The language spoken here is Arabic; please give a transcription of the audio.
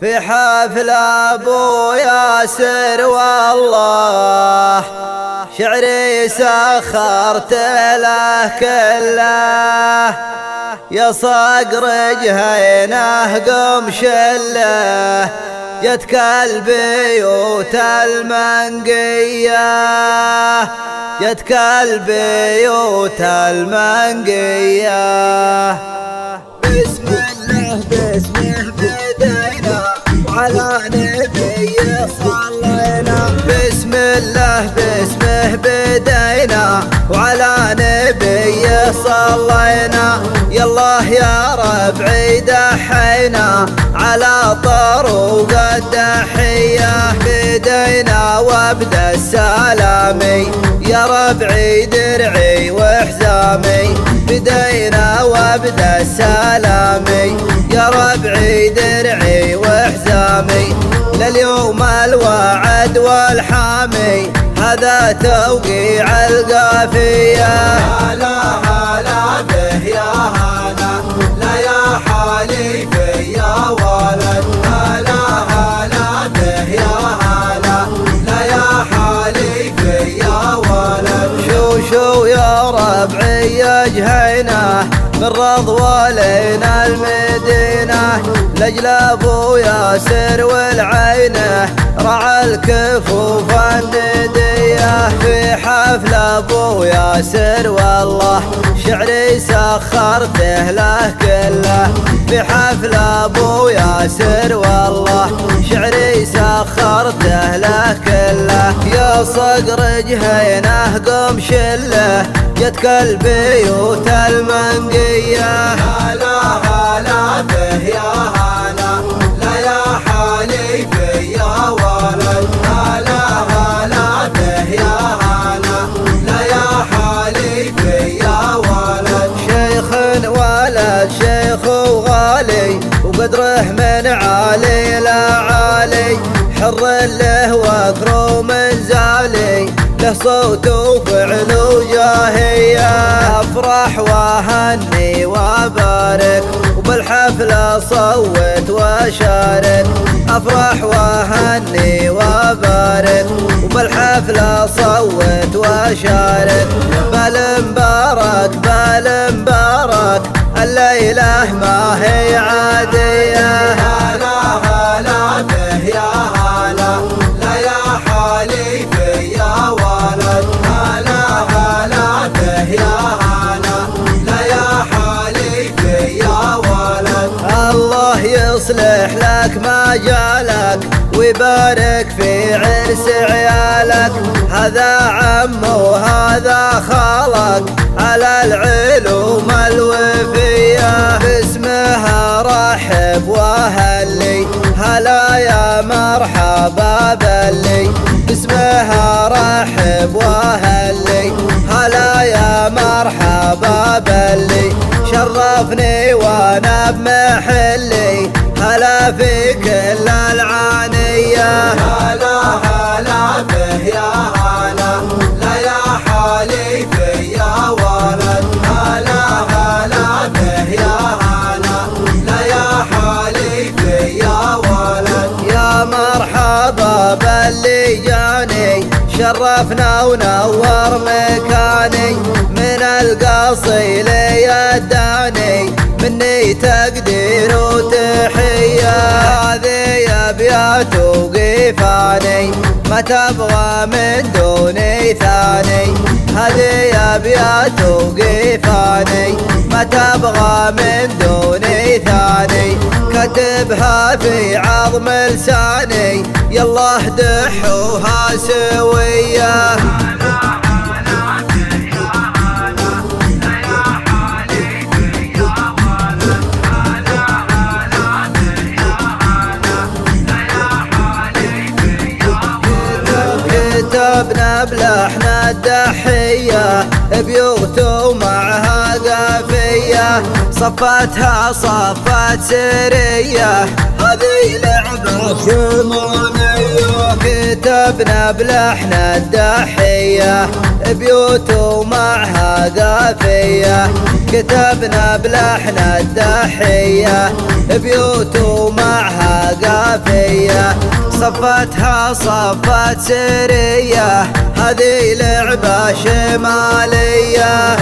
في حفل ابو ياسر والله شعري سخرت له كله، يا صقر جهينه قم شله، جتك البيوت المنقية، جتك البيوت المنقية. بسم الله باسمه بدينا وعلى نبي صلينا، بسم الله باسمه بدينا وعلى نبي صلينا، يالله يا ربعي دحينا على طروق الدحية، بدينا وابدا السلامي يا ربعي درعي وحزامي، بدينا وابدا السلامي يا ربعي درعي وحزامي، لليوم الوعد والحامي هذا توقيع القافية. هلا هلا به يا هلا، لا يا حليفي يا ولد، هلا هلا به يا هلا، لا يا حليفي يا ولد. شو يا ربعي يا جهينه من رضوالين المدينة، لجل ابو ياسر والعينه رعى الكفوف الندية، في حفل ابو ياسر والله شعري سخرته له كله، في حفل ابو ياسر والله شعري سخرته له كله، يا صقر جهينه قم شله، جتك البيوت المنقية. هلا هلا به يا هلا، لا يا حليفي يا ولد، هلا هلا به يا هلا، لا يا حليفي يا ولد. شيخ ولد شيخ وغالي وقدره من عالي لا عالي، حر له وكره من زالي، له صوت وفعل وجاهية، افرح واهني وابارك وبالحفلة صوت وشارك، افرح واهني وابارك وبالحفلة صوت وشارك، بالمبارك بالمبارك الليلة ما هي عادية. هلا هلا به يا هلا، لا يا حليفي يا ولد، هلا هلا به يا هلا، لا يا حليفي يا ولد. الله يصلح لك ما جالك ويبارك في عرس عيالك، هذا عم وهذا خالك على العلوم الوفية، باسمها رحب وهلي هلا يا مرحبا بلي، باسمها رحب وهلي هلا يا مرحبا بلي، شرفني وانا بمحلي هلا في كل العانية. هلا هلا به يا هلا، لا يا حليفي يا ولد، هلا هلا به يا هلا، لا يا حليفي يا ولد. يا مرحبا باللي جاني شرفنا ونور مكاني، من القصيل يداني مني تقدير وتحية، هذه ابيات وقيفاني ما تبغى من دوني ثاني، هذه ابيات وقيفاني ما تبغى من دوني ثاني، كتبها في عظم لساني يالله دحوها سوية. كتبنا بلحن الدحية بيوت ومعها قافية، صفتها صفت سرية، هذه لعبة شمالية. كتبنا بلحن الدحية بيوت ومعها قافية، كتبنا بلحن الدحية بيوت ومعها قافية. صفتها صفت سرية، هذه لعبة شمالية.